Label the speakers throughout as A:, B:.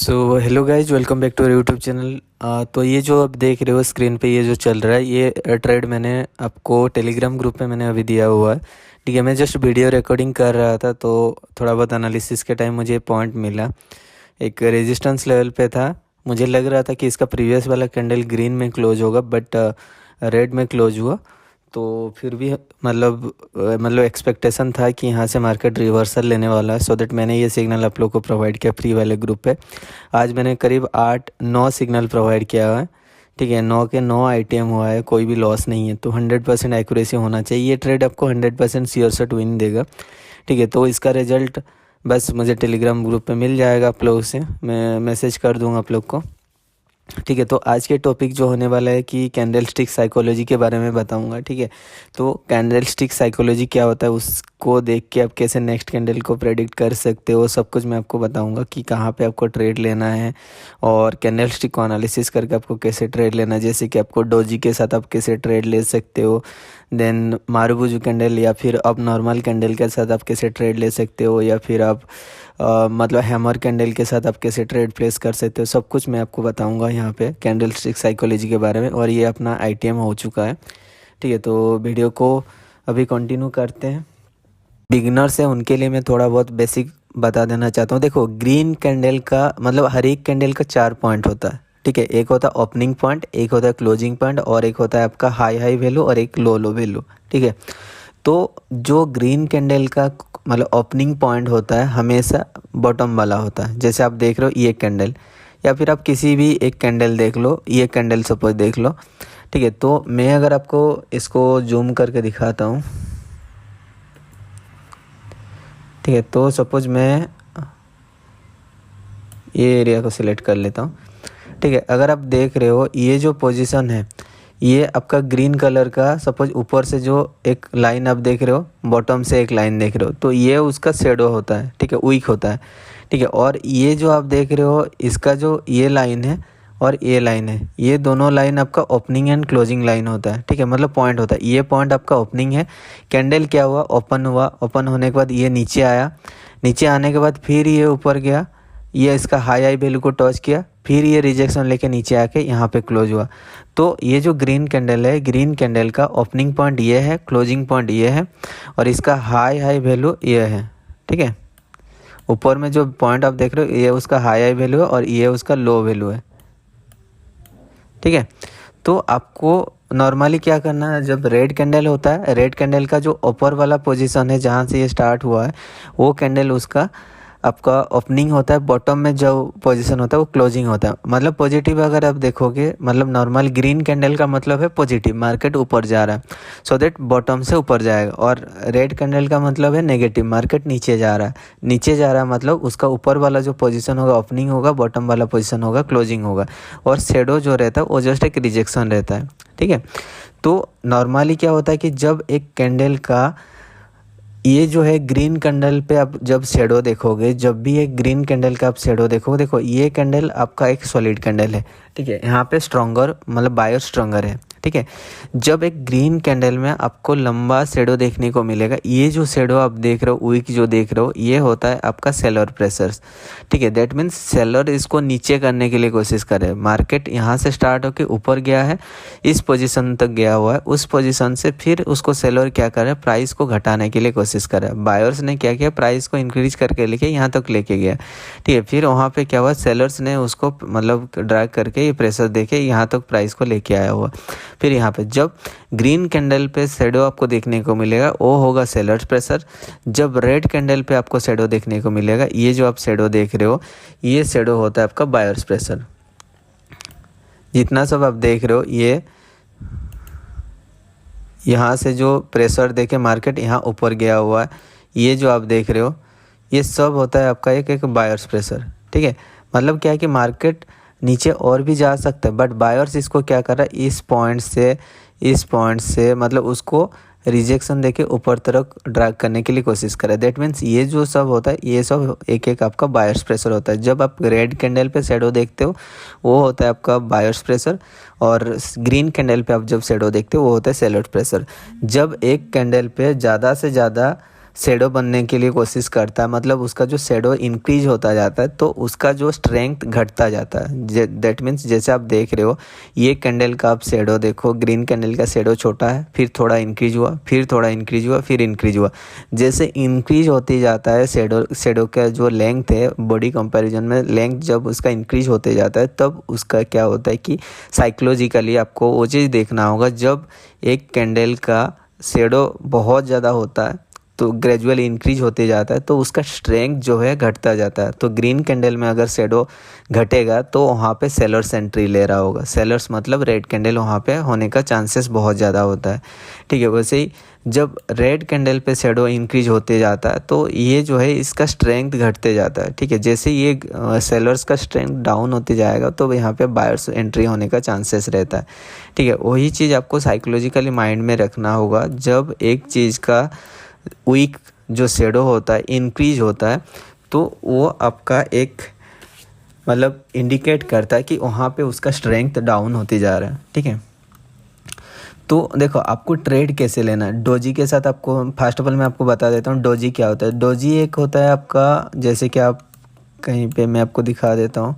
A: So hello guys, welcome back to YouTube channel. तो ये जो आप देख रहे हो स्क्रीन पे, ये जो चल रहा है ये ट्रेड मैंने आपको टेलीग्राम ग्रुप पे मैंने अभी दिया हुआ है। ठीक है, मैं जस्ट वीडियो रिकॉर्डिंग कर रहा था तो थोड़ा बहुत एनालिसिस के टाइम मुझे पॉइंट मिला। एक रेजिस्टेंस लेवल पे था, मुझे लग रहा था कि इसका प्रीवियस वाला कैंडल ग्रीन में क्लोज होगा बट रेड में क्लोज हुआ। तो फिर भी मतलब एक्सपेक्टेशन था कि यहाँ से मार्केट रिवर्सल लेने वाला है, सो दैट मैंने ये सिग्नल आप लोग को प्रोवाइड किया फ्री वाले ग्रुप पे। आज मैंने करीब 8-9 सिग्नल प्रोवाइड किया हुआ है। ठीक है, 9 के 9 आईटीएम हुआ है, कोई भी लॉस नहीं है। तो 100% एक्यूरेसी होना चाहिए, ये ट्रेड आपको 100% श्योर शॉट विन देगा। ठीक है, तो इसका रिजल्ट बस मुझे टेलीग्राम ग्रुप पे मिल जाएगा, आप लोगों से मैं मैसेज कर दूँगा आप लोग को। ठीक है, तो आज के टॉपिक जो होने वाला है कि कैंडल स्टिक साइकोलॉजी के बारे में बताऊंगा। ठीक है, तो कैंडल स्टिक साइकोलॉजी क्या होता है, उसको देख के आप कैसे नेक्स्ट कैंडल को प्रेडिक्ट कर सकते हो, सब कुछ मैं आपको बताऊंगा कि कहाँ पे आपको ट्रेड लेना है और कैंडल स्टिक को एनालिसिस करके आपको कैसे ट्रेड लेना है। जैसे कि आपको डोजी के साथ आप कैसे ट्रेड ले सकते हो, देन मारुबुजू कैंडल या फिर अब नॉर्मल कैंडल के साथ आप कैसे ट्रेड ले सकते हो, या फिर आप मतलब हैमर कैंडल के साथ आप कैसे ट्रेड प्लेस कर सकते हो, सब कुछ मैं आपको बताऊंगा यहाँ पे कैंडल स्टिक साइकोलॉजी के बारे में। और ये अपना आईटीएम हो चुका है। ठीक है, तो वीडियो को अभी कंटिन्यू करते हैं। बिगिनर्स है उनके लिए मैं थोड़ा बहुत बेसिक बता देना चाहता हूँ। देखो, ग्रीन कैंडल का मतलब हर एक कैंडल का 4 पॉइंट होता है। ठीक है, एक होता है ओपनिंग पॉइंट, एक होता है क्लोजिंग पॉइंट, और एक होता है आपका हाई हाई वैल्यू और एक लो लो वैल्यू। ठीक है, तो जो ग्रीन कैंडल का मतलब ओपनिंग पॉइंट होता है हमेशा बॉटम वाला होता है। जैसे आप देख रहे हो ये कैंडल, या फिर आप किसी भी एक कैंडल देख लो, ये कैंडल सपोज देख लो। ठीक है, तो मैं अगर आपको इसको जूम करके दिखाता हूँ। ठीक है, तो सपोज मैं ये एरिया को सिलेक्ट कर लेता हूँ। ठीक है, अगर आप देख रहे हो ये जो पोजीशन है, ये आपका ग्रीन कलर का, सपोज ऊपर से जो एक लाइन आप देख रहे हो, बॉटम से एक लाइन देख रहे हो, तो ये उसका शेडो होता है। ठीक है, वीक होता है। ठीक है, और ये जो आप देख रहे हो, इसका जो ये लाइन है और ये लाइन है, ये दोनों लाइन आपका ओपनिंग एंड क्लोजिंग लाइन होता है। ठीक है, मतलब पॉइंट होता है। ये पॉइंट आपका ओपनिंग है, कैंडल क्या हुआ, ओपन हुआ, ओपन होने के बाद ये नीचे आया, नीचे आने के बाद फिर ये ऊपर गया, ये इसका हाई हाई वैल्यू को टच किया, फिर ये रिजेक्शन लेके नीचे आके यहाँ पे क्लोज हुआ। तो ये जो ग्रीन कैंडल है, ग्रीन कैंडल का ओपनिंग पॉइंट ये है, क्लोजिंग पॉइंट ये है, और इसका हाई हाई वैल्यू ये है। ठीक है, ऊपर में जो पॉइंट आप देख रहे हो ये उसका हाई हाई वैल्यू है और ये उसका लो वैल्यू है। ठीक है, तो आपको नॉर्मली क्या करना है, जब रेड कैंडल होता है, रेड कैंडल का जो ऊपर वाला पोजीशन है जहाँ से ये स्टार्ट हुआ है, वो कैंडल उसका आपका ओपनिंग होता है, बॉटम में जो पोजीशन होता है वो क्लोजिंग होता है। मतलब पॉजिटिव अगर आप देखोगे, मतलब नॉर्मल ग्रीन कैंडल का मतलब है पॉजिटिव, मार्केट ऊपर जा रहा है, सो दैट बॉटम से ऊपर जाएगा। और रेड कैंडल का मतलब है नेगेटिव, मार्केट नीचे जा रहा है। नीचे जा रहा है मतलब उसका ऊपर वाला जो पोजीशन होगा ओपनिंग होगा, बॉटम वाला पोजीशन होगा क्लोजिंग होगा, और शेडो जो रहता है वो जस्ट एक रिजेक्शन रहता है। ठीक है, तो नॉर्मली क्या होता है कि जब एक कैंडल का ये जो है ग्रीन कैंडल पे आप जब शेडो देखोगे, जब भी एक ग्रीन कैंडल का आप शेडो देखोगे, देखो ये कैंडल आपका एक सॉलिड कैंडल है। ठीक है, यहाँ पे स्ट्रॉन्गर मतलब बायर स्ट्रॉन्गर है। ठीक है, जब एक ग्रीन कैंडल में आपको लंबा शेडो देखने को मिलेगा, ये जो शेडो आप देख रहे हो, वीक जो देख रहे हो, ये होता है आपका सेलर प्रेशर। ठीक है, दैट मीन्स सेलर इसको नीचे करने के लिए कोशिश कर रहे हैं। मार्केट यहाँ से स्टार्ट होकर ऊपर गया है, इस पोजीशन तक गया हुआ है, उस पोजीशन से फिर उसको सेलर क्या कर रहा है, प्राइस को घटाने के लिए कोशिश कर रहा है। बायर्स ने क्या किया, प्राइस को इंक्रीज करके लेके यहाँ तक लेके गया। ठीक है, फिर वहाँ पे क्या हुआ, सेलर्स ने उसको मतलब ड्रैग करके ये प्रेशर देके यहाँ तक प्राइस को लेके आया हुआ। फिर यहाँ पे जब ग्रीन कैंडल पे शेडो आपको देखने को मिलेगा वो होगा सेलर्स प्रेशर। जब रेड कैंडल पे आपको शेडो देखने को मिलेगा, ये जो आप शेडो देख रहे हो, ये शेडो होता है आपका बायर्स प्रेशर। जितना सब आप देख रहे हो, ये यहाँ से जो प्रेशर देके मार्केट यहाँ ऊपर गया हुआ है, ये जो आप देख रहे हो, ये सब होता है आपका एक एक बायर्स प्रेशर। ठीक है, मतलब क्या है कि मार्केट नीचे और भी जा सकता है, बट बायर्स इसको क्या कर रहा है, इस पॉइंट से मतलब उसको रिजेक्शन देके ऊपर तरफ ड्रैग करने के लिए कोशिश कर रहा है। दैट मीन्स ये जो सब होता है, ये सब एक एक आपका बायर्स प्रेशर होता है। जब आप रेड कैंडल पे शेडो देखते हो, वो होता है आपका बायर्स प्रेशर, और ग्रीन कैंडल पे आप जब शेडो देखते हो वो होता है सेलर प्रेशर। जब एक कैंडल पे ज़्यादा से ज़्यादा शेडो बनने के लिए कोशिश करता है, मतलब उसका जो शेडो इंक्रीज होता जाता है तो उसका जो स्ट्रेंथ घटता जाता है। दैट मीन्स जैसे आप देख रहे हो ये कैंडल का आप शेडो देखो, ग्रीन कैंडल का शेडो छोटा है, फिर थोड़ा इंक्रीज हुआ, फिर थोड़ा इंक्रीज हुआ, फिर इंक्रीज हुआ। जैसे इंक्रीज होती जाता है शेडो का जो लेंथ है बॉडी कंपैरिजन में, लेंथ जब उसका इंक्रीज होते जाता है तब उसका क्या होता है कि साइकोलॉजिकली आपको वो चीज़ देखना होगा। जब एक कैंडल का शेडो बहुत ज़्यादा होता है तो ग्रेजुअली इंक्रीज होते जाता है तो उसका स्ट्रेंथ जो है घटता जाता है। तो ग्रीन कैंडल में अगर शेडो घटेगा तो वहाँ पे सेलर्स एंट्री ले रहा होगा। सेलर्स मतलब रेड कैंडल वहाँ पे होने का चांसेस बहुत ज़्यादा होता है। ठीक है, वैसे ही जब रेड कैंडल पे शेडो इंक्रीज होते जाता है तो ये जो है इसका स्ट्रेंथ घटते जाता है। ठीक है, जैसे ये सेलर्स का स्ट्रेंथ डाउन होते जाएगा तो यहाँ पे बायर्स एंट्री होने का चांसेस रहता है। ठीक है, वही चीज़ आपको साइकोलॉजिकली माइंड में रखना होगा। जब एक चीज़ का वीक जो शेडो होता है इंक्रीज होता है तो वो आपका एक मतलब इंडिकेट करता है कि वहाँ पे उसका स्ट्रेंथ डाउन होते जा रहा है। ठीक है, तो देखो आपको ट्रेड कैसे लेना है डोजी के साथ। आपको फर्स्ट ऑफ ऑल मैं आपको बता देता हूँ डोजी क्या होता है। डोजी एक होता है आपका, जैसे कि आप कहीं पे मैं आपको दिखा देता हूँ,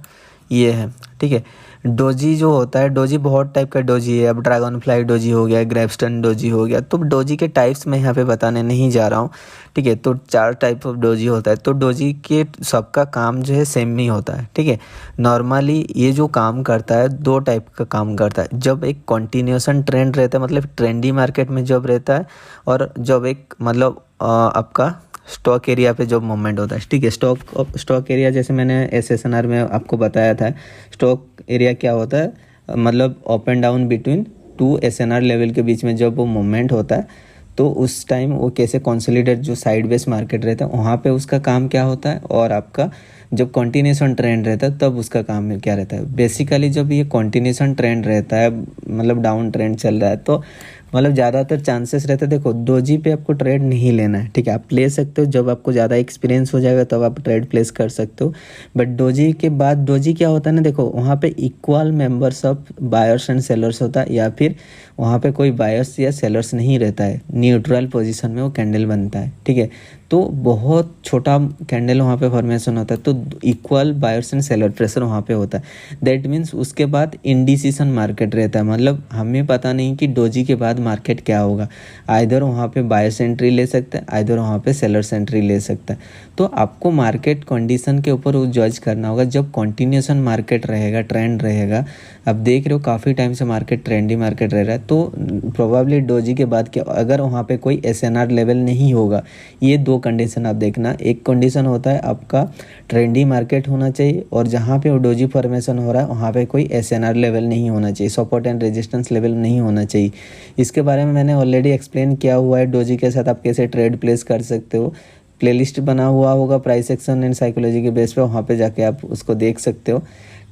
A: ये है। ठीक है, डोजी जो होता है, डोजी बहुत टाइप का डोजी है। अब ड्रैगन फ्लाई डोजी हो गया, ग्रेपस्टोन डोजी हो गया। तो डोजी के टाइप्स मैं यहाँ पे बताने नहीं जा रहा हूँ। ठीक है, तो 4 टाइप ऑफ डोजी होता है। तो डोजी के सबका काम जो है सेम ही होता है। ठीक है, नॉर्मली ये जो काम करता है 2 टाइप का काम करता है। जब एक कंटिन्यूएशन ट्रेंड रहता है, मतलब ट्रेंडी मार्केट में जब रहता है, और जब एक मतलब आपका स्टॉक एरिया पे जब मूवमेंट होता है। ठीक है, स्टॉक एरिया जैसे मैंने SSNR में आपको बताया था, स्टॉक एरिया क्या होता है, मतलब up and down between 2 SNR level के बीच में जब वो मूवमेंट होता है तो उस टाइम वो कैसे कंसोलिडेट जो साइड बेस मार्केट रहता है वहाँ पे उसका काम क्या होता है, और आपका जब कंटिन्यूएशन ट्रेंड रहता है तब उसका काम में क्या रहता है। बेसिकली जब ये कंटिन्यूएशन ट्रेंड रहता है, मतलब डाउन ट्रेंड चल रहा है, तो मतलब ज़्यादातर चांसेस रहते हैं। देखो डोजी पे आपको ट्रेड नहीं लेना है। ठीक है, आप ले सकते हो, जब आपको ज़्यादा एक्सपीरियंस हो जाएगा तब आप ट्रेड प्लेस कर सकते हो। बट डोजी के बाद डोजी क्या होता है ना, देखो वहाँ पे equal members of buyers and sellers होता है, या फिर वहाँ पे कोई बायर्स या सेलर्स नहीं रहता है, न्यूट्रल पोजीशन में वो कैंडल बनता है। ठीक है, तो बहुत छोटा कैंडल वहाँ पे फॉर्मेशन होता है, तो equal buyers and seller pressure वहाँ पे होता है। दैट मीन्स उसके बाद इंडिसीजन मार्केट रहता है, मतलब हमें पता नहीं कि डोजी के बाद मार्केट क्या होगा। आइदर वहाँ पे बायर्स एंट्री ले सकता है, आइदर वहाँ पे सेलर्स एंट्री ले सकता है। तो आपको मार्केट कंडीशन के ऊपर वो जज करना होगा। जब कंटिन्यूएशन मार्केट रहेगा, ट्रेंड रहेगा, अब देख रहे हो काफ़ी टाइम से मार्केट ट्रेंडी मार्केट रह रहा है, तो प्रोबेबली डोजी के बाद क्या, अगर वहाँ पे कोई SNR लेवल नहीं होगा, ये 2 कंडीशन आप देखना। एक कंडीशन होता है आपका ट्रेंडी मार्केट होना चाहिए, और जहाँ पे वो डोजी फॉर्मेशन हो रहा है वहाँ पे कोई SNR लेवल नहीं होना चाहिए, सपोर्ट एंड रेजिस्टेंस लेवल नहीं होना चाहिए। इसके बारे में मैंने ऑलरेडी एक्सप्लेन किया हुआ है, डोजी के साथ आप कैसे ट्रेड प्लेस कर सकते हो। प्लेलिस्ट बना हुआ होगा प्राइस एक्शन एंड साइकोलॉजी के बेस पे, वहाँ पे जाके आप उसको देख सकते हो।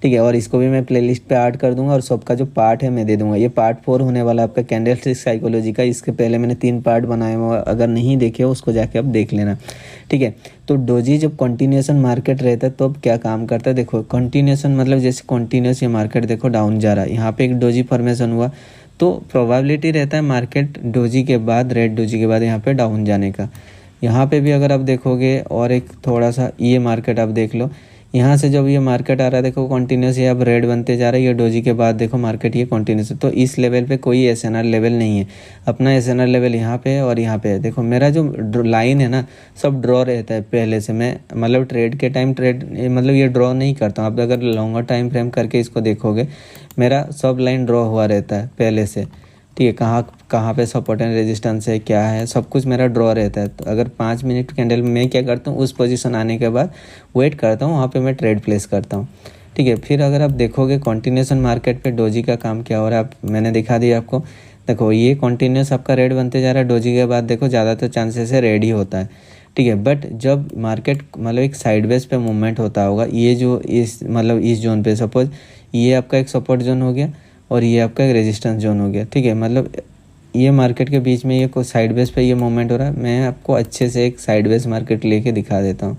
A: ठीक है, और इसको भी मैं प्लेलिस्ट पे ऐड कर दूंगा, और सबका जो पार्ट है मैं दे दूंगा। ये पार्ट 4 होने वाला है आपका कैंडलस्टिक साइकोलॉजी का। इसके पहले मैंने 3 पार्ट बनाए हुए, अगर नहीं देखे हो उसको जाके आप देख लेना। ठीक है, तो डोजी जब कंटिन्यूएशन मार्केट रहता है तो अब क्या काम करता है, देखो कंटिन्यूएशन मतलब जैसे कंटिन्यूस ये मार्केट देखो डाउन जा रहा है, यहाँ पे एक डोजी फॉर्मेशन हुआ, तो प्रोबेबिलिटी रहता है मार्केट डोजी के बाद, रेड डोजी के बाद यहाँ पे डाउन जाने का। यहाँ पे भी अगर आप देखोगे, और एक थोड़ा सा ये मार्केट आप देख लो, यहाँ से जब ये मार्केट आ रहा है देखो कंटिन्यूस, ये अब रेड बनते जा रहा है, ये डोजी के बाद देखो मार्केट ये कंटिन्यूस है। तो इस लेवल पे कोई SNR लेवल नहीं है, अपना SNR लेवल यहाँ पे है और यहाँ पे है। देखो मेरा जो लाइन है ना सब ड्रॉ रहता है पहले से। मैं मतलब ट्रेड के टाइम ट्रेड मतलब ये ड्रॉ नहीं करता हूँ। आप अगर लॉन्गर टाइम फ्रेम करके इसको देखोगे मेरा सब लाइन ड्रॉ हुआ रहता है पहले से। ठीक है, कहाँ कहाँ पे सपोर्ट एंड रेजिस्टेंस है, क्या है, सब कुछ मेरा ड्रॉ रहता है। तो अगर 5 मिनट कैंडल में क्या करता हूँ, उस पोजीशन आने के बाद वेट करता हूँ, वहाँ पे मैं ट्रेड प्लेस करता हूँ। ठीक है, फिर अगर आप देखोगे कंटिन्यूएशन मार्केट पे डोजी का काम क्या हो रहा है, मैंने दिखा दिया आपको। देखो ये कंटिन्यूस आपका रेड बनते जा रहा है, डोजी के बाद देखो ज़्यादातर चांसेस है रेड ही होता है। ठीक है, बट जब मार्केट मतलब एक साइडवेज पे मूवमेंट होता होगा, ये जो इस मतलब इस जोन पे सपोज ये आपका एक सपोर्ट जोन हो गया और ये आपका एक रेजिस्टेंस जोन हो गया। ठीक है, मतलब ये मार्केट के बीच में ये को साइडवेज पे ये मूवमेंट हो रहा है। मैं आपको अच्छे से एक साइडवेज मार्केट लेके दिखा देता हूँ।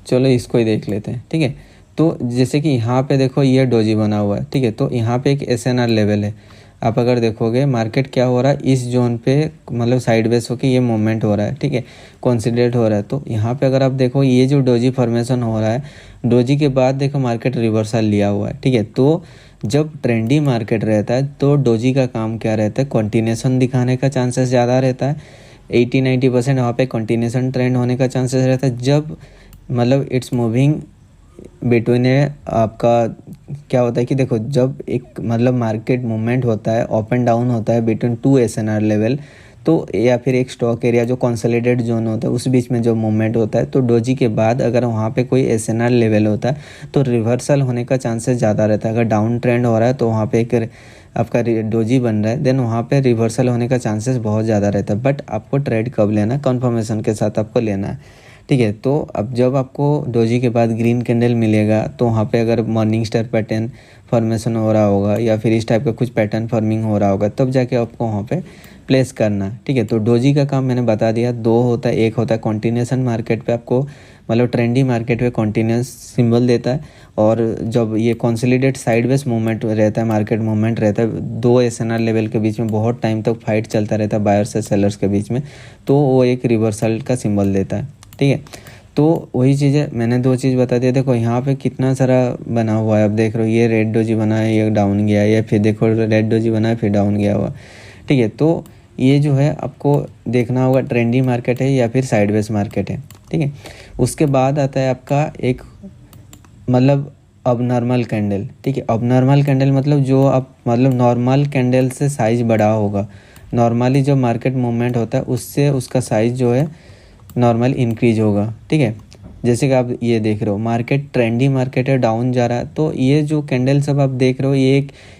A: चलो इसको ही देख लेते हैं। ठीक है, तो जैसे कि यहाँ पे देखो ये डोजी बना हुआ है। ठीक है, तो यहाँ पे एक SNR लेवल है। आप अगर देखोगे मार्केट क्या हो रहा है, इस जोन पे मतलब साइडवेज होके ये मूवमेंट हो रहा है, ठीक है, कंसोलिडेट हो रहा है। तो यहाँ पे अगर आप देखो ये जो डोजी फॉर्मेशन हो रहा है, डोजी के बाद देखो मार्केट रिवर्सल लिया हुआ है, ठीक है। तो जब ट्रेंडी मार्केट रहता है तो डोजी का काम क्या रहता है, कंटिन्यूशन दिखाने का चांसेस ज़्यादा रहता है। 80-90% वहाँ पे कंटिन्यूशन ट्रेंड होने का चांसेस रहता है। जब मतलब इट्स मूविंग बिटवीन आपका क्या होता है कि देखो जब एक मतलब मार्केट मूवमेंट होता है, अप एंड डाउन होता है बिटवीन टू एसएनआर लेवल, तो या फिर एक स्टॉक एरिया जो कंसोलिडेट जोन होता है उस बीच में जो मूवमेंट होता है, तो डोजी के बाद अगर वहाँ पे कोई एसएनआर लेवल होता है तो रिवर्सल होने का चांसेस ज़्यादा रहता है। अगर डाउन ट्रेंड हो रहा है तो वहाँ पे एक आपका डोजी बन रहा है, देन वहाँ पे रिवर्सल होने का चांसेस बहुत ज़्यादा रहता है। बट आपको ट्रेड कब लेना है, कन्फर्मेशन के साथ आपको लेना है, ठीक है। तो अब जब आपको डोजी के बाद ग्रीन कैंडल मिलेगा तो वहाँ पे अगर मॉर्निंग स्टार पैटर्न फॉर्मेशन हो रहा होगा या फिर इस टाइप का कुछ पैटर्न फॉर्मिंग हो रहा होगा, तब जाके आपको वहाँ पे प्लेस करना, ठीक है। तो डोजी का काम मैंने बता दिया, दो होता है, एक होता है कंटिन्यूशन मार्केट पे आपको मतलब ट्रेंडी मार्केट पे कंटिन्यूस सिंबल देता है, और जब ये कंसोलिडेट साइडवेज मूवमेंट रहता है, मार्केट मूवमेंट रहता है, दो एसएनआर लेवल के बीच में बहुत टाइम तक फाइट चलता रहता है बायर्स से सेलर्स के बीच में, तो वो एक रिवर्सल का सिंबल देता है, ठीक है। तो वही चीज़ है, मैंने दो चीज़ बता दिया। देखो यहाँ पे कितना सारा बना हुआ है, अब देख रहे हो ये रेड डोजी बना है, ये डाउन गया है, या फिर देखो रेड डोजी बना है फिर डाउन गया हुआ, ठीक है। तो ये जो है आपको देखना होगा ट्रेंडी मार्केट है या फिर साइडवेज मार्केट है, ठीक है। उसके बाद आता है आपका एक मतलब अब नॉर्मल कैंडल, ठीक है। अब नॉर्मल कैंडल मतलब जो आप मतलब नॉर्मल कैंडल से साइज़ बड़ा होगा, नॉर्मली जो मार्केट मूवमेंट होता है उससे उसका साइज़ जो है नॉर्मल इंक्रीज होगा, ठीक है। जैसे कि आप ये देख रहे हो मार्केट ट्रेंडी मार्केट है, डाउन जा रहा है, तो ये जो कैंडल सब आप देख रहे हो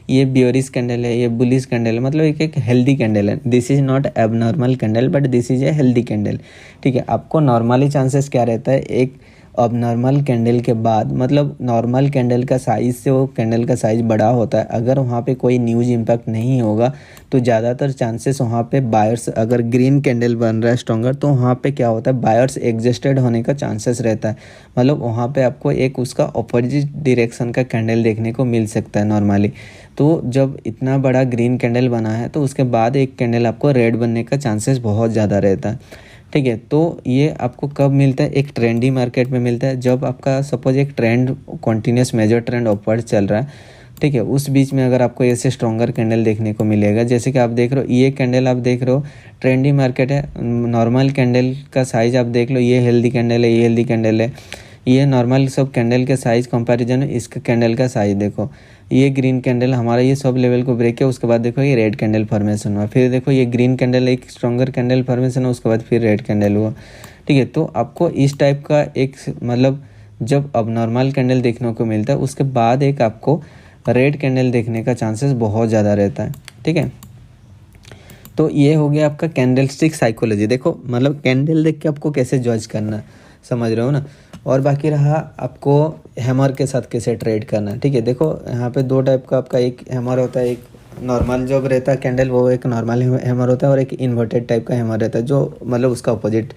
A: ये बियरिश कैंडल है, ये बुलिश कैंडल है, मतलब एक हेल्दी कैंडल है। This is not abnormal candle but this is a healthy candle, ठीक है। आपको नॉर्मली चांसेस क्या रहता है, एक अब नॉर्मल कैंडल के बाद मतलब नॉर्मल कैंडल का साइज़ से वो कैंडल का साइज़ बड़ा होता है, अगर वहाँ पे कोई न्यूज़ इम्पैक्ट नहीं होगा तो ज़्यादातर चांसेस वहाँ पे बायर्स, अगर ग्रीन कैंडल बन रहा है स्ट्रॉन्गर, तो वहाँ पे क्या होता है बायर्स एग्जिस्टेड होने का चांसेस रहता है। मतलब वहाँ पे आपको एक उसका अपोजिट डायरेक्शन का कैंडल देखने को मिल सकता है नॉर्मली। तो जब इतना बड़ा ग्रीन कैंडल बना है तो उसके बाद एक कैंडल आपको रेड बनने का चांसेस बहुत ज़्यादा रहता है, ठीक है। तो ये आपको कब मिलता है, एक ट्रेंडी मार्केट में मिलता है, जब आपका सपोज एक trend continuous major trend upward चल रहा है, ठीक है। उस बीच में अगर आपको ऐसे स्ट्रॉन्गर कैंडल देखने को मिलेगा, जैसे कि आप देख रहे हो ये कैंडल आप देख रहे हो ट्रेंडी मार्केट है, नॉर्मल कैंडल का साइज़ आप देख लो, ये हेल्दी कैंडल है, ये हेल्दी कैंडल है, ये नॉर्मल सब कैंडल के साइज़ कंपैरिजन में इसका कैंडल का साइज़ देखो, ये ग्रीन कैंडल हमारा ये सब लेवल को ब्रेक किया, उसके बाद देखो ये रेड कैंडल फॉर्मेशन हुआ, फिर देखो ये ग्रीन कैंडल एक स्ट्रॉन्गर कैंडल फॉर्मेशन हुआ, उसके बाद फिर रेड कैंडल हुआ, ठीक है। तो आपको इस टाइप का एक मतलब जब अब नॉर्मल कैंडल देखने को मिलता है उसके बाद एक आपको रेड कैंडल देखने का चांसेस बहुत ज़्यादा रहता है, ठीक है। तो ये हो गया आपका कैंडल स्टिक साइकोलॉजी। देखो मतलब कैंडल देख के आपको कैसे जज करना है, समझ रहे हो ना। और बाकी रहा आपको हैमर के साथ कैसे ट्रेड करना है, ठीक है। देखो यहाँ पे दो टाइप का आपका एक हैमर होता है, एक नॉर्मल जो रहता है कैंडल वो एक नॉर्मल हैमर होता है, और एक इन्वर्टेड टाइप का हैमर रहता है जो मतलब उसका अपोजिट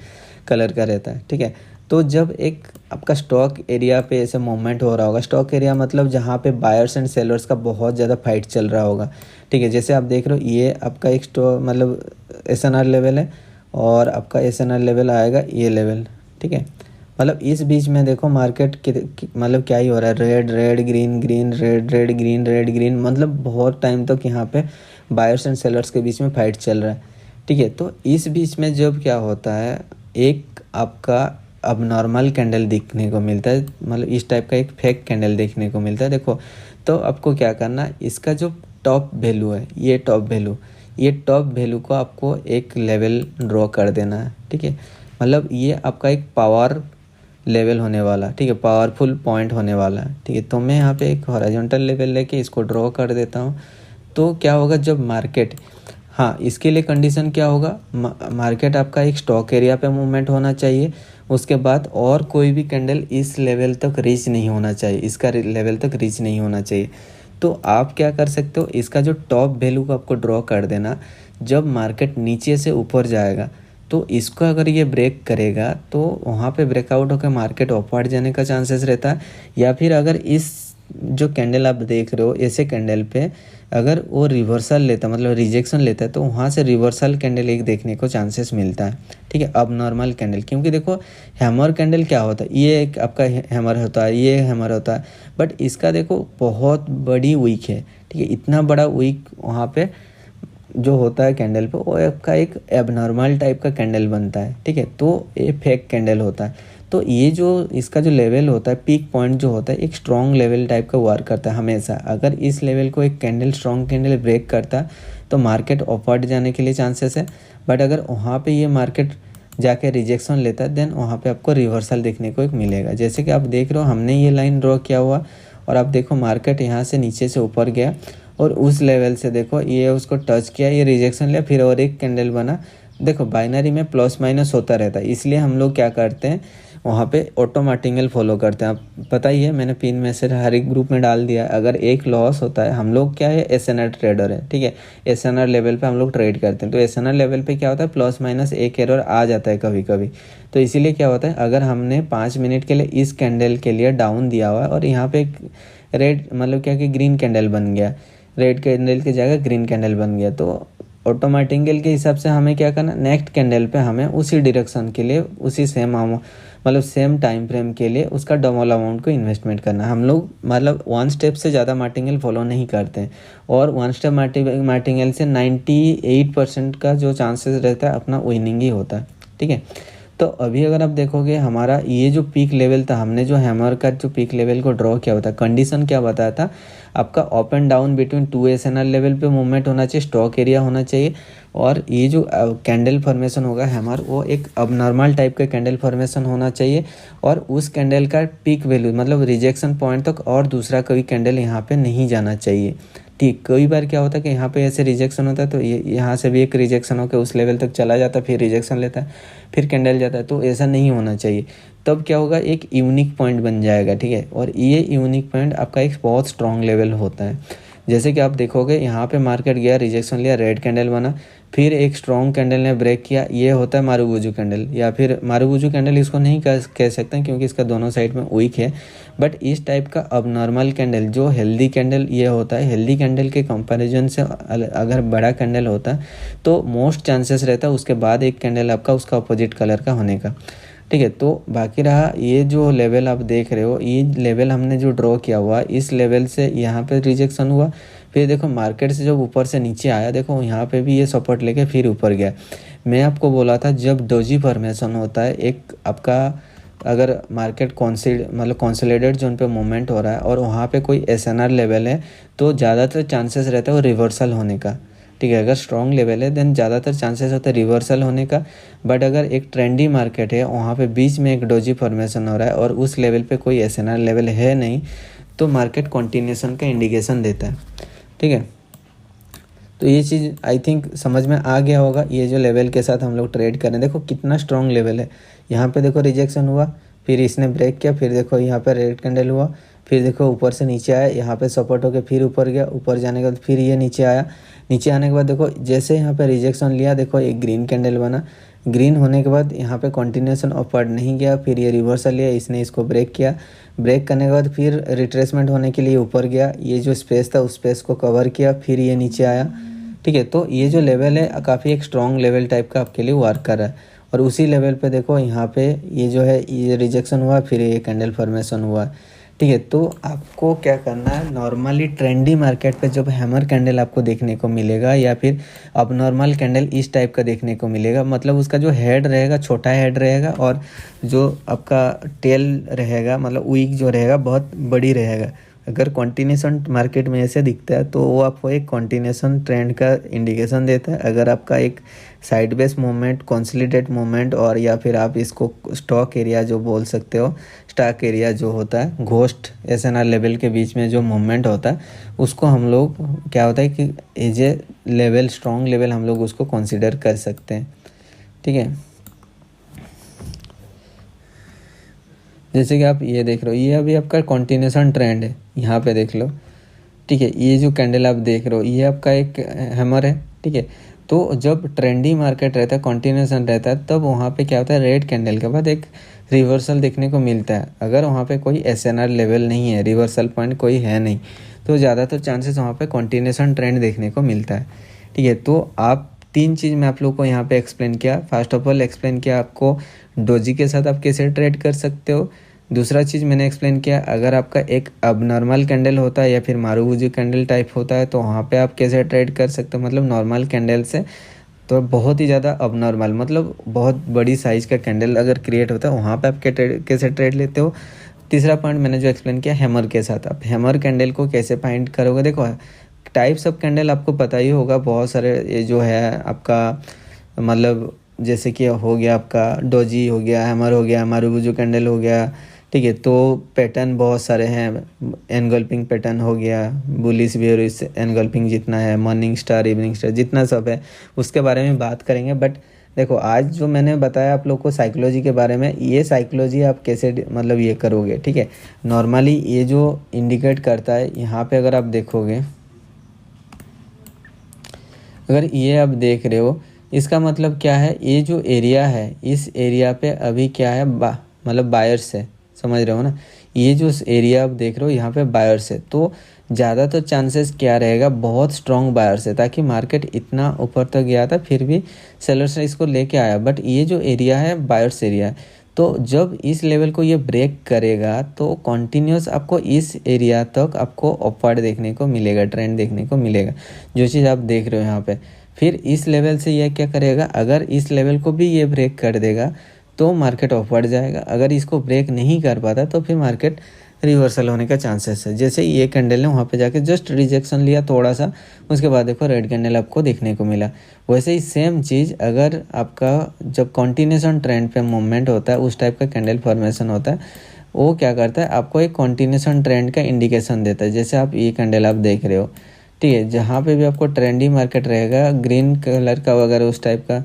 A: कलर का रहता है, ठीक है। तो जब एक आपका स्टॉक एरिया पे ऐसे मूवमेंट हो रहा होगा, स्टॉक एरिया मतलब जहाँ पे बायर्स एंड सेलर्स का बहुत ज़्यादा फाइट चल रहा होगा, ठीक है। जैसे आप देख रहे हो ये आपका एक स्टॉक मतलब एसएनआर लेवल है, और आपका एसएनआर लेवल आएगा ये लेवल, ठीक है। मतलब इस बीच में देखो मार्केट मतलब क्या ही हो रहा है, red red green green red red green red green, मतलब बहुत टाइम तक यहाँ पे बायर्स एंड सेलर्स के बीच में फाइट चल रहा है, ठीक है। तो इस बीच में जब क्या होता है, एक आपका अब नॉर्मल कैंडल दिखने को मिलता है, मतलब इस टाइप का एक फेक कैंडल देखने को मिलता है। देखो तो आपको क्या करना, इसका जो टॉप वैल्यू है, ये टॉप वैल्यू को आपको एक लेवल ड्रॉ कर देना है, ठीक है। मतलब ये आपका एक पावर लेवल होने वाला, ठीक है, पावरफुल पॉइंट होने वाला है, ठीक है। तो मैं यहाँ पे एक हॉरिजॉन्टल लेवल लेके इसको ड्रॉ कर देता हूँ। तो क्या होगा जब मार्केट, हाँ इसके लिए कंडीशन क्या होगा, मार्केट आपका एक स्टॉक एरिया पे मूवमेंट होना चाहिए, उसके बाद और कोई भी कैंडल इस लेवल तक रीच नहीं होना चाहिए, इसका लेवल तक रीच नहीं होना चाहिए। तो आप क्या कर सकते हो, इसका जो टॉप वैल्यू को आपको ड्रॉ कर देना, जब मार्केट नीचे से ऊपर जाएगा तो इसको अगर ये ब्रेक करेगा तो वहाँ पे ब्रेकआउट होकर मार्केट अपवर्ड जाने का चांसेस रहता है, या फिर अगर इस जो कैंडल आप देख रहे हो ऐसे कैंडल पे अगर वो रिवर्सल लेता मतलब रिजेक्शन लेता है तो वहाँ से रिवर्सल कैंडल एक देखने को चांसेस मिलता है, ठीक है। अब नॉर्मल कैंडल, क्योंकि देखो हैमर कैंडल क्या होता है, ये एक आपका हैमर होता है, ये हैमर होता है, बट इसका देखो बहुत बड़ी वीक है, ठीक है। इतना बड़ा वीक वहाँ पे जो होता है कैंडल पे, वो आपका एक एबनॉर्मल टाइप का कैंडल बनता है, ठीक है। तो ये फेक कैंडल होता है। तो ये जो इसका जो लेवल होता है, पीक पॉइंट जो होता है, एक स्ट्रॉन्ग लेवल टाइप का वर्क करता है हमेशा। अगर इस लेवल को एक कैंडल स्ट्रॉन्ग कैंडल ब्रेक करता है तो मार्केट अपवर्ड जाने के लिए चांसेस है, बट अगर वहाँ पे ये मार्केट जाके रिजेक्शन लेता है देन वहाँ पे आपको रिवर्सल देखने को एक मिलेगा। जैसे कि आप देख रहे हो हमने ये लाइन ड्रॉ किया हुआ, और आप देखो मार्केट यहाँ से नीचे से ऊपर गया और उस लेवल से देखो ये उसको टच किया, ये रिजेक्शन लिया, फिर और एक कैंडल बना। देखो बाइनरी में प्लस माइनस होता रहता है, इसलिए हम लोग क्या करते हैं वहाँ पे ऑटो मार्टिंगल फॉलो करते हैं। आप पता ही है, मैंने पिन मैसेज हर एक ग्रुप में डाल दिया। अगर एक लॉस होता है, हम लोग क्या है एसएनआर ट्रेडर है, ठीक है। एसएनआर लेवल पे हम लोग ट्रेड करते हैं, तो एसएनआर लेवल पे क्या होता है प्लस माइनस एक एरर आ जाता है कभी कभी। तो इसीलिए क्या होता है, अगर हमने 5 मिनट के लिए इस कैंडल के लिए डाउन दिया हुआ है और यहाँ पे एक रेड मतलब क्या कि ग्रीन कैंडल बन गया, रेड कैंडल की जगह ग्रीन कैंडल बन गया, तो ऑटो मार्टिंगल के हिसाब से हमें क्या करना, नेक्स्ट कैंडल पे हमें उसी डायरेक्शन के लिए उसी सेम मतलब सेम टाइम फ्रेम के लिए उसका डबल अमाउंट को इन्वेस्टमेंट करना। हम लोग मतलब वन स्टेप से ज़्यादा मार्टिंगल फॉलो नहीं करते हैं, और वन स्टेप मार्टिंगल से 98% का जो चांसेस रहता है अपना विनिंग ही होता है, ठीक है। तो अभी अगर आप देखोगे हमारा ये जो पीक लेवल था, हमने जो हैमर का जो पीक लेवल को ड्रॉ किया होता, कंडीशन क्या बताया था आपका, up and down between 2 SNR level पे मूवमेंट होना चाहिए, स्टॉक एरिया होना चाहिए, और ये जो कैंडल फॉर्मेशन होगा हैमर वो एक अबनॉर्मल टाइप का कैंडल फॉर्मेशन होना चाहिए, और उस कैंडल का पीक वैल्यू मतलब रिजेक्शन पॉइंट तक और दूसरा कोई कैंडल यहाँ पे नहीं जाना चाहिए, ठीक। कई बार क्या होता है कि यहाँ पे ऐसे रिजेक्शन होता है तो ये यहाँ से भी एक रिजेक्शन होकर उस लेवल तक चला जाता है, फिर रिजेक्शन लेता है, फिर कैंडल जाता है, तो ऐसा नहीं होना चाहिए। तब क्या होगा, एक यूनिक पॉइंट बन जाएगा, ठीक है। और ये यूनिक पॉइंट आपका एक बहुत स्ट्रॉन्ग लेवल होता है। जैसे कि आप देखोगे यहाँ पे मार्केट गया, रिजेक्शन लिया, रेड कैंडल बना, फिर एक स्ट्रॉन्ग कैंडल ने ब्रेक किया, ये होता है मारुबुजू कैंडल, या फिर मारुबुजू कैंडल इसको नहीं कह सकते क्योंकि इसका दोनों साइड में वीक है, बट इस टाइप का अब नॉर्मल कैंडल जो हेल्दी कैंडल ये होता है, हेल्दी कैंडल के कंपैरिजन से अगर बड़ा कैंडल होता है तो मोस्ट चांसेस रहता है उसके बाद एक कैंडल आपका उसका अपोजिट कलर का होने का, ठीक है। तो बाकी रहा ये जो लेवल आप देख रहे हो, ये लेवल हमने जो ड्रॉ किया हुआ, इस लेवल से यहाँ पे रिजेक्शन हुआ, फिर देखो मार्केट से जब ऊपर से नीचे आया, देखो यहाँ पे भी ये सपोर्ट लेके फिर ऊपर गया। मैं आपको बोला था जब डोजी फॉर्मेशन होता है, एक आपका अगर मार्केट कॉन्सोलिडेटेड जोन पे मूवमेंट हो रहा है और वहाँ पे कोई एसएनआर लेवल है तो ज़्यादातर चांसेस रहता है वो रिवर्सल होने का, ठीक है। अगर स्ट्रॉन्ग लेवल है देन ज़्यादातर चांसेस होता है रिवर्सल होने का, बट अगर एक ट्रेंडी मार्केट है वहाँ पे बीच में एक डोजी फॉर्मेशन हो रहा है और उस लेवल पे कोई एसएनआर लेवल है नहीं, तो मार्केट कंटिन्यूएशन का इंडिकेशन देता है, ठीक है। तो ये चीज़ आई थिंक समझ में आ गया होगा। ये जो लेवल के साथ हम लोग ट्रेड करें, देखो कितना स्ट्रॉन्ग लेवल है। यहाँ पे देखो रिजेक्शन हुआ, फिर इसने ब्रेक किया, फिर देखो यहाँ पे रेड कैंडल हुआ, फिर देखो ऊपर से नीचे आया, यहाँ पे सपोर्ट होकर फिर ऊपर गया, ऊपर जाने के बाद फिर ये नीचे आया, नीचे आने के बाद देखो जैसे यहाँ पे रिजेक्शन लिया, देखो एक ग्रीन कैंडल बना, ग्रीन होने के बाद यहाँ पे कंटिन्यूएशन अपवर्ड नहीं गया, फिर ये रिवर्सल लिया, इसने इसको ब्रेक किया, ब्रेक करने के बाद फिर रिट्रेसमेंट होने के लिए ऊपर गया, ये जो स्पेस था उस स्पेस को कवर किया, फिर ये नीचे आया, ठीक है। तो ये जो लेवल है काफ़ी एक स्ट्रॉन्ग लेवल टाइप का आपके लिए वर्क कर रहा है, और उसी लेवल पे देखो यहाँ पे ये जो है ये रिजेक्शन हुआ, फिर ये कैंडल फॉर्मेशन हुआ, ठीक है। तो आपको क्या करना है, नॉर्मली ट्रेंडी मार्केट पे जब हैमर कैंडल आपको देखने को मिलेगा या फिर अब नॉर्मल कैंडल इस टाइप का देखने को मिलेगा, मतलब उसका जो हेड रहेगा छोटा हेड रहेगा और जो आपका टेल रहेगा मतलब वीक जो रहेगा बहुत बड़ी रहेगा। अगर कंटिन्यूशन मार्केट में ऐसे दिखता है तो वो आपको एक कंटिन्यूशन ट्रेंड का इंडिकेशन देता है। अगर आपका एक side base movement, consolidate movement, और या फिर आप इसको स्टॉक एरिया जो बोल सकते हो, स्टॉक एरिया जो होता है घोस्ट एसएनआर लेवल के बीच में जो मूवमेंट होता है, उसको हम लोग क्या होता है कि as a level, strong level हम लोग उसको कंसिडर कर सकते हैं, ठीक है। जैसे कि आप ये देख रहे हो, ये अभी आपका कंटिन्यूशन ट्रेंड है, यहाँ पे देख लो, ठीक है। ये जो कैंडल आप देख रहे हो ये आपका एक हैमर है, ठीक है। तो जब ट्रेंडी मार्केट रहता है, कंटिन्यूशन रहता है, तब वहाँ पे क्या होता है, रेड कैंडल के बाद एक रिवर्सल देखने को मिलता है। अगर वहाँ पे कोई SNR लेवल नहीं है, रिवर्सल पॉइंट कोई है नहीं, तो ज़्यादातर चांसेस वहाँ पे कंटिन्यूएशन ट्रेंड देखने को मिलता है। ठीक है, तो आप 3 चीज़ मैं आप लोग को यहाँ पे एक्सप्लेन किया। फर्स्ट ऑफ ऑल एक्सप्लेन किया आपको डोजी के साथ आप कैसे ट्रेड कर सकते हो। दूसरा चीज़ मैंने एक्सप्लेन किया, अगर आपका एक अबनॉर्मल कैंडल होता है या फिर मारुबुजी कैंडल टाइप होता है तो वहाँ पे आप कैसे ट्रेड कर सकते हो, मतलब नॉर्मल कैंडल से तो बहुत ही ज़्यादा अबनॉर्मल, मतलब बहुत बड़ी साइज़ का कैंडल अगर क्रिएट होता है वहाँ पे आप कैसे ट्रेड लेते हो। तीसरा पॉइंट मैंने जो एक्सप्लेन किया हैमर के साथ, आप हैमर कैंडल को कैसे फाइंड करोगे। देखो टाइप्स ऑफ कैंडल आपको पता ही होगा, बहुत सारे ये जो है आपका मतलब जैसे कि हो गया आपका डोजी हो गया, हैमर हो गया, मारुबुजी कैंडल हो गया। ठीक है, तो पैटर्न बहुत सारे हैं, एनगल्पिंग पैटर्न हो गया, बुलिश बेयरिश एनगल्पिंग जितना है, मॉर्निंग स्टार, इवनिंग स्टार जितना सब है उसके बारे में बात करेंगे। बट देखो आज जो मैंने बताया आप लोग को साइकोलॉजी के बारे में, ये साइकोलॉजी आप कैसे मतलब ये करोगे। ठीक है, नॉर्मली ये जो इंडिकेट करता है यहाँ पे अगर आप देखोगे, अगर ये आप देख रहे हो इसका मतलब क्या है, ये जो एरिया है इस एरिया पे अभी क्या है मतलब बायर्स है, समझ रहे हो ना। ये जो एरिया आप देख रहे हो यहाँ पे बायर्स है, तो ज़्यादातर चांसेस क्या रहेगा, बहुत स्ट्रॉन्ग बायर्स है, ताकि मार्केट इतना ऊपर तक गया था फिर भी सेलर्स ने इसको लेके आया। बट ये जो एरिया है बायर्स एरिया है, तो जब इस लेवल को ये ब्रेक करेगा तो कॉन्टीन्यूस आपको इस एरिया तक आपको अपवर्ड देखने को मिलेगा, ट्रेंड देखने को मिलेगा, जो चीज़ आप देख रहे हो यहाँ पे। फिर इस लेवल से ये क्या करेगा, अगर इस लेवल को भी ये ब्रेक कर देगा तो मार्केट अपवर्ड जाएगा। अगर इसको ब्रेक नहीं कर पाता तो फिर मार्केट रिवर्सल होने का चांसेस है। जैसे ये कैंडल ने वहाँ पे जाके जस्ट रिजेक्शन लिया थोड़ा सा, उसके बाद देखो रेड कैंडल आपको देखने को मिला। वैसे ही सेम चीज़ अगर आपका जब कॉन्टिन्यूशन ट्रेंड पे मूवमेंट होता है, उस टाइप का कैंडल फॉर्मेशन होता है, वो क्या करता है आपको एक कॉन्टिन्यूशन ट्रेंड का इंडिकेशन देता है। जैसे आप ये कैंडल आप देख रहे हो, ठीक है, जहाँ पे भी आपको ट्रेंडी मार्केट रहेगा ग्रीन कलर का वगैरह उस टाइप का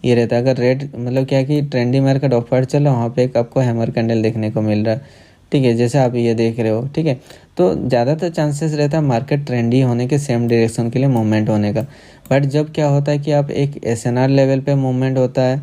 A: ये रहता है। अगर रेड मतलब क्या कि ट्रेंडी मार्केट अपवर्ड चला, वहाँ पे एक आपको हैमर कैंडल देखने को मिल रहा है। ठीक है, जैसे आप ये देख रहे हो। ठीक है, तो ज़्यादातर चांसेस रहता है मार्केट ट्रेंडी होने के, सेम डायरेक्शन के लिए मूवमेंट होने का। बट जब क्या होता है कि आप एक SNR लेवल पे मूवमेंट होता है,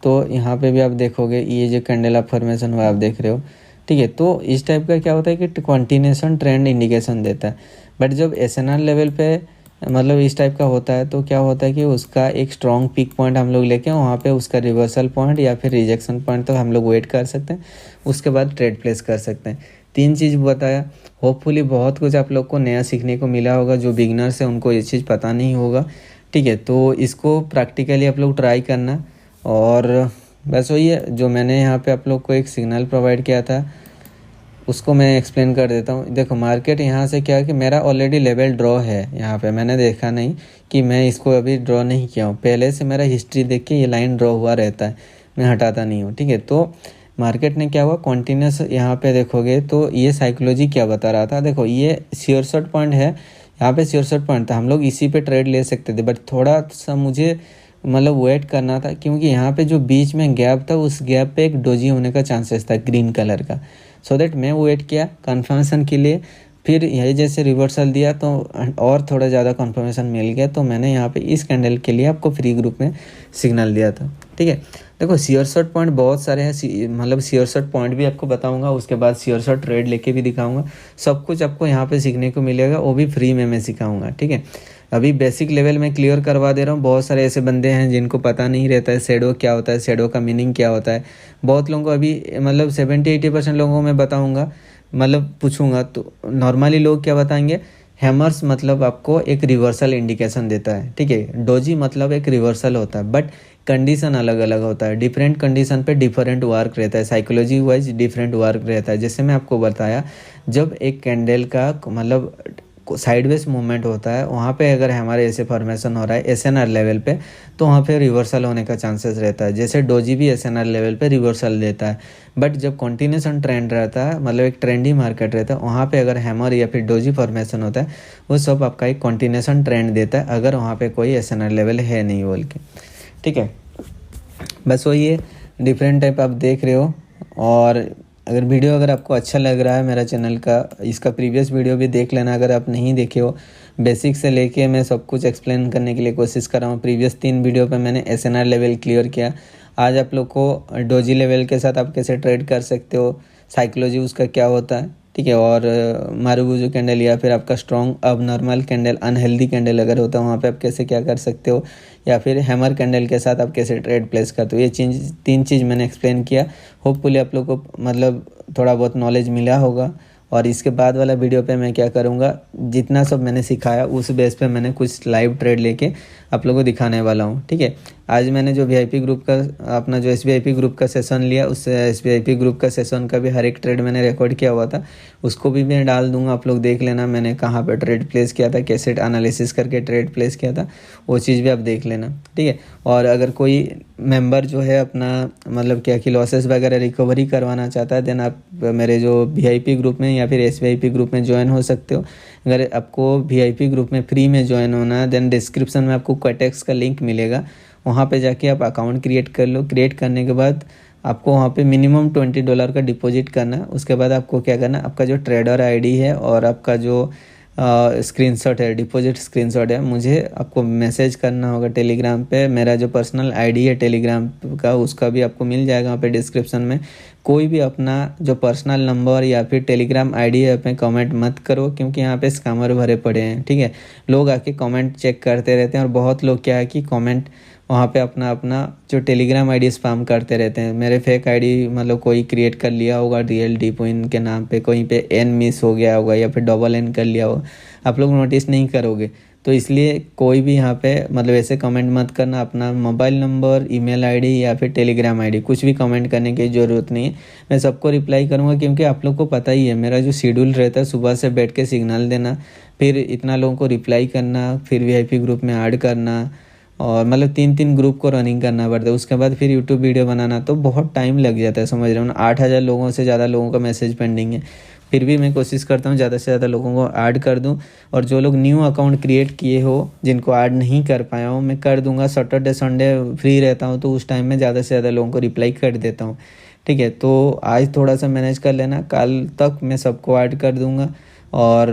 A: तो यहाँ पे भी आप देखोगे ये जो कैंडल आप फॉर्मेशन हुआ आप देख रहे हो। ठीक है, तो इस टाइप का क्या होता है कि कंटिन्यूएशन ट्रेंड इंडिकेशन देता है। बट जब SNR लेवल पे मतलब इस टाइप का होता है तो क्या होता है कि उसका एक स्ट्रॉन्ग पीक पॉइंट हम लोग लेके वहाँ पे उसका रिवर्सल पॉइंट या फिर रिजेक्शन पॉइंट तक हम लोग वेट कर सकते हैं, उसके बाद ट्रेड प्लेस कर सकते हैं। 3 चीज़ बताया, होपफुली बहुत कुछ आप लोग को नया सीखने को मिला होगा। जो बिगनर्स है उनको ये चीज़ पता नहीं होगा। ठीक है, तो इसको प्रैक्टिकली आप लोग ट्राई करना। और बस वही है जो मैंने यहाँ पे आप लोग को एक सिग्नल प्रोवाइड किया था उसको मैं एक्सप्लेन कर देता हूँ। देखो मार्केट यहाँ से क्या है कि मेरा ऑलरेडी लेवल ड्रॉ है, यहाँ पे मैंने देखा नहीं कि मैं इसको अभी ड्रॉ नहीं किया हूँ, पहले से मेरा हिस्ट्री देख के ये लाइन ड्रॉ हुआ रहता है, मैं हटाता नहीं हूँ। ठीक है, तो मार्केट ने क्या हुआ कॉन्टीन्यूस यहाँ पे देखोगे तो ये साइकोलॉजी क्या बता रहा था। देखो ये श्योर शॉट पॉइंट है, यहाँ पे श्योर शॉट पॉइंट था, हम लोग इसी पे ट्रेड ले सकते थे। बट थोड़ा सा मुझे मतलब वेट करना था, क्योंकि यहाँ पे जो बीच में गैप था उस गैप पे एक डोजी होने का चांसेस था ग्रीन कलर का। सो दैट मैं वेट किया कंफर्मेशन के लिए। फिर यही जैसे रिवर्सल दिया तो और थोड़ा ज़्यादा कंफर्मेशन मिल गया, तो मैंने यहाँ पे इस कैंडल के लिए आपको फ्री ग्रुप में सिग्नल दिया था। ठीक है, देखो शेयर शॉट पॉइंट बहुत सारे हैं, मतलब शेयर शॉट पॉइंट भी आपको बताऊंगा, उसके बाद शेयर शॉट ट्रेड लेके भी दिखाऊंगा। सब कुछ आपको यहाँ पे सीखने को मिलेगा, वो भी फ्री में मैं सिखाऊंगा। ठीक है, अभी बेसिक लेवल में क्लियर करवा दे रहा हूँ। बहुत सारे ऐसे बंदे हैं जिनको पता नहीं रहता है शैडो क्या होता है, शैडो का मीनिंग क्या होता है। बहुत लोगों को अभी मतलब 70-80% लोगों को मैं बताऊंगा, मतलब पूछूंगा तो नॉर्मली लोग क्या बताएंगे, हैमर्स मतलब आपको एक रिवर्सल इंडिकेशन देता है। ठीक है, डोजी मतलब एक रिवर्सल होता है, बट कंडीशन अलग अलग होता है, डिफरेंट कंडीशन पे डिफरेंट वर्क रहता है, साइकोलॉजी वाइज डिफरेंट वर्क रहता है। जैसे मैं आपको बताया, जब एक कैंडल का मतलब साइडवेज मूवमेंट होता है, वहाँ पे अगर हमारे ऐसे फॉर्मेशन हो रहा है SNR लेवल पे, तो वहाँ पे रिवर्सल होने का चांसेस रहता है। जैसे डोजी भी SNR लेवल पे रिवर्सल देता है। बट जब कंटिन्यूएशन ट्रेंड रहता है, मतलब एक ट्रेंडी मार्केट रहता है, वहाँ पे अगर हैमर या फिर डोजी फॉर्मेशन होता है, वो सब आपका एक कंटिन्यूएशन ट्रेंड देता है, अगर वहाँ पे कोई SNR लेवल है नहीं बोल के। ठीक है, बस वही है, डिफरेंट टाइप आप देख रहे हो। और अगर आपको अच्छा लग रहा है मेरा चैनल का, इसका प्रीवियस वीडियो भी देख लेना अगर आप नहीं देखे हो। बेसिक से लेके मैं सब कुछ एक्सप्लेन करने के लिए कोशिश कर रहा हूँ। प्रीवियस 3 वीडियो पे मैंने SNR लेवल क्लियर किया, आज आप लोग को डोजी लेवल के साथ आप कैसे ट्रेड कर सकते हो, साइकोलॉजी उसका क्या होता है, ठीक है। और मारुबुजू कैंडल या फिर आपका स्ट्रॉन्ग अब नॉर्मल कैंडल, अनहेल्दी कैंडल अगर होता है वहाँ पे आप कैसे क्या कर सकते हो, या फिर हैमर कैंडल के साथ आप कैसे ट्रेड प्लेस करते हो, ये 3 चीज़ मैंने एक्सप्लेन किया। होपफुली आप लोग को मतलब थोड़ा बहुत नॉलेज मिला होगा। और इसके बाद वाला वीडियो पे मैं क्या करूँगा, जितना सब मैंने सिखाया उस बेस पे मैंने कुछ लाइव ट्रेड लेके आप लोगों को दिखाने वाला हूँ, ठीक है। आज मैंने जो VIP ग्रुप का अपना जो SVIP ग्रुप का सेशन लिया, उस SVIP ग्रुप का सेशन का भी हर एक ट्रेड मैंने रिकॉर्ड किया हुआ था, उसको भी मैं डाल दूंगा, आप लोग देख लेना मैंने कहाँ पर ट्रेड प्लेस किया था, कैसे एनालिसिस करके ट्रेड प्लेस किया था, वो चीज़ भी आप देख लेना, ठीक है। और अगर कोई मेंबर जो है अपना मतलब क्या कि लॉसेस वगैरह रिकवरी करवाना चाहता है, देन आप मेरे जो VIP ग्रुप में या फिर SVIP ग्रुप में ज्वाइन हो सकते हो। अगर आपको VIP ग्रुप में फ्री में ज्वाइन होना है, देन डिस्क्रिप्शन में आपको क्वाटेक्स का लिंक मिलेगा, वहाँ पे जाके आप अकाउंट क्रिएट कर लो। क्रिएट करने के बाद आपको वहाँ पे मिनिमम $20 का डिपॉजिट करना है। उसके बाद आपको क्या करना है, आपका जो ट्रेडर ID है और आपका जो स्क्रीनशॉट है, डिपॉजिट स्क्रीनशॉट है, मुझे आपको मैसेज करना होगा टेलीग्राम पे। मेरा जो पर्सनल ID है टेलीग्राम का, उसका भी आपको मिल जाएगा वहाँ पे डिस्क्रिप्शन में। कोई भी अपना जो पर्सनल नंबर या फिर टेलीग्राम ID है पे कमेंट मत करो, क्योंकि यहाँ पे स्कैमर भरे पड़े हैं, ठीक है। लोग आके कमेंट चेक करते रहते हैं और बहुत लोग क्या है कि कमेंट वहाँ पे अपना अपना जो टेलीग्राम ID स्पैम करते रहते हैं। मेरे फेक ID मतलब कोई क्रिएट कर लिया होगा रियल डिपोइन के नाम पे, कहीं पे N मिस हो गया होगा या फिर डबल N कर लिया होगा, आप लोग नोटिस नहीं करोगे। तो इसलिए कोई भी यहाँ पे मतलब ऐसे कमेंट मत करना। अपना मोबाइल नंबर, ईमेल ID या फिर टेलीग्राम ID कुछ भी कमेंट करने की ज़रूरत नहीं है। मैं सबको रिप्लाई करूँगा, क्योंकि आप लोग को पता ही है मेरा जो शेड्यूल रहता है, सुबह से बैठ के सिग्नल देना, फिर इतना लोगों को रिप्लाई करना, फिर VIP ग्रुप में ऐड करना, और मतलब 3 ग्रुप को रनिंग करना पड़ता है। उसके बाद फिर यूट्यूब वीडियो बनाना, तो बहुत टाइम लग जाता है, समझ रहे हो ना। 8,000 लोगों से ज़्यादा लोगों का मैसेज पेंडिंग है, फिर भी मैं कोशिश करता हूँ ज़्यादा से ज़्यादा लोगों को ऐड कर दूँ। और जो लोग न्यू अकाउंट क्रिएट किए हो, जिनको ऐड नहीं कर पाया हूँ, मैं कर दूँगा। सैटरडे संडे फ्री रहता हूँ, तो उस टाइम में ज़्यादा से ज़्यादा लोगों को रिप्लाई कर देता हूँ, ठीक है। तो आज थोड़ा सा मैनेज कर लेना, कल तक मैं सबको ऐड कर दूँगा। और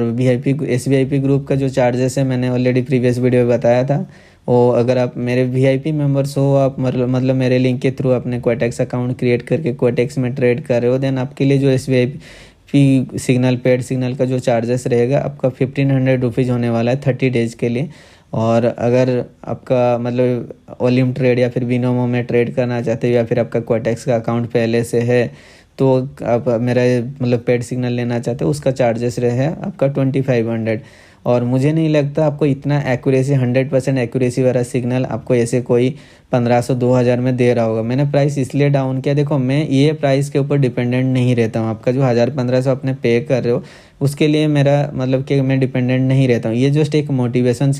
A: SVIP ग्रुप का जो चार्जेस है मैंने ऑलरेडी प्रीवियस वीडियो में बताया था। वो अगर आप मेरे VIP मेंबर्स हो, आप मतलब मेरे लिंक के थ्रू अपने क्वाटेक्स अकाउंट क्रिएट करके क्वाटेक्स में ट्रेड कर रहे हो, देन आपके लिए जो SVIP सिग्नल, पेड सिग्नल का जो चार्जेस रहेगा आपका 1500 रुपीज़ होने वाला है 30 डेज़ के लिए। और अगर आपका मतलब वॉल्यूम ट्रेड या फिर बिनोमो में ट्रेड करना चाहते हो, या फिर आपका क्वाटेक्स का अकाउंट पहले से है, तो आप मेरा मतलब पेड सिग्नल लेना चाहते हो, उसका चार्जेस रहे आपका 2500। और मुझे नहीं लगता आपको इतना एक्यूरेसी 100% एक्यूरेसी वाला सिग्नल आपको ऐसे कोई 1500-2000 में दे रहा होगा। मैंने प्राइस इसलिए डाउन किया, देखो मैं ये प्राइस के ऊपर डिपेंडेंट नहीं रहता हूँ। आपका जो 1000-1500 अपने पे कर रहे हो, उसके लिए मेरा मतलब कि मैं डिपेंडेंट नहीं रहता हूँ। ये जस्ट एक मोटिवेशन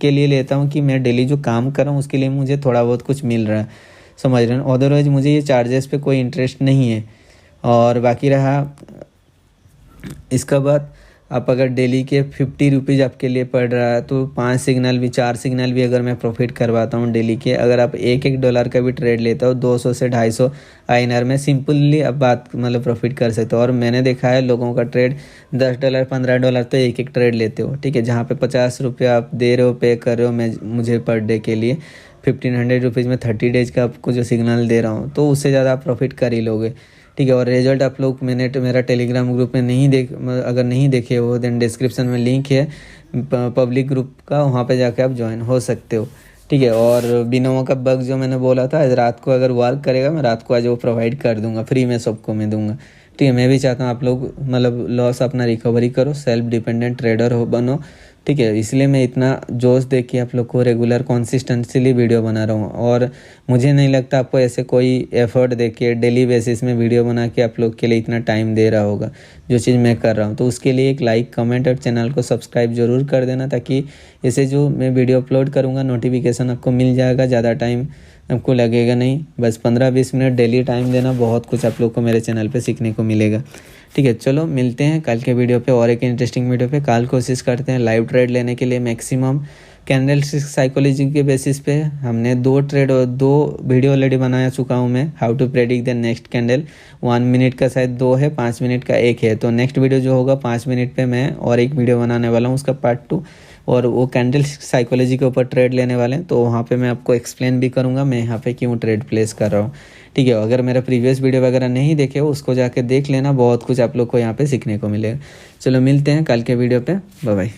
A: के लिए लेता हूँ कि मैं डेली जो काम कर रहा हूँ उसके लिए मुझे थोड़ा बहुत कुछ मिल रहा है, समझ रहे हो। अदरवाइज मुझे ये चार्जेस पे कोई इंटरेस्ट नहीं है। और बाकी रहा इसका बाद, आप अगर डेली के 50 रुपीज़ आपके लिए पड़ रहा है, तो 5 सिग्नल भी 4 सिग्नल भी अगर मैं प्रॉफिट करवाता हूँ डेली के, अगर आप $1 का भी ट्रेड लेते हो 200 से 250 INR में सिंपली अब बात मतलब प्रॉफिट कर सकते हो। और मैंने देखा है लोगों का ट्रेड $10 $15 तो एक ट्रेड लेते हो, ठीक है। जहाँ पे 50 रुपये आप दे रहे हो, पे कर रहे हो मुझे पर डे के लिए 1500 रुपीज़ में 30 डेज का आपको जो सिग्नल दे रहा हूँ, तो उससे ज़्यादा आप प्रॉफिट कर ही लोगे, ठीक है। और रिजल्ट आप लोग मेरा टेलीग्राम ग्रुप में अगर नहीं देखे हो, देन डिस्क्रिप्शन में लिंक है पब्लिक ग्रुप का, वहाँ पे जाके आप ज्वाइन हो सकते हो, ठीक है। और बिनोमो का बग जो मैंने बोला था, आज रात को अगर वर्क करेगा, मैं रात को आज वो प्रोवाइड कर दूंगा, फ्री में सबको मैं दूंगा, ठीक है। मैं भी चाहता हूँ आप लोग मतलब लॉस अपना रिकवरी करो, सेल्फ डिपेंडेंट ट्रेडर हो बनो, ठीक है। इसलिए मैं इतना जोश दे के आप लोग को रेगुलर कंसिस्टेंटली वीडियो बना रहा हूँ। और मुझे नहीं लगता आपको ऐसे कोई एफर्ट दे के डेली बेसिस में वीडियो बना के आप लोग के लिए इतना टाइम दे रहा होगा, जो चीज़ मैं कर रहा हूँ। तो उसके लिए एक लाइक, कमेंट और चैनल को सब्सक्राइब जरूर कर देना, ताकि ऐसे जो मैं वीडियो अपलोड करूँगा नोटिफिकेशन आपको मिल जाएगा। ज़्यादा टाइम आपको लगेगा नहीं, बस 15-20 मिनट डेली टाइम देना, बहुत कुछ आप लोग को मेरे चैनल पे सीखने को मिलेगा, ठीक है। चलो मिलते हैं कल के वीडियो पे और एक इंटरेस्टिंग वीडियो पे। कल कोशिश करते हैं लाइव ट्रेड लेने के लिए मैक्सिमम कैंडल साइकोलॉजी के बेसिस पे हमने 2 ट्रेड और 2 वीडियो ऑलरेडी बना चुका हूँ मैं, how to predict the next candle. 1 minute का शायद 2 है, 5 मिनट का 1 है। तो नेक्स्ट वीडियो जो होगा 5 मिनट पे मैं और एक वीडियो बनाने वाला हूँ, उसका पार्ट 2, और वो कैंडल साइकोलॉजी के ऊपर ट्रेड लेने वाले हैं। तो वहाँ पे मैं आपको एक्सप्लेन भी करूँगा मैं यहाँ पे क्यों ट्रेड प्लेस कर रहा हूँ। ठीक है, अगर मेरा प्रीवियस वीडियो वगैरह नहीं देखे हो उसको जाके देख लेना, बहुत कुछ आप लोग को यहाँ पे सीखने को मिलेगा। चलो मिलते हैं कल के वीडियो पे, बाय बाय।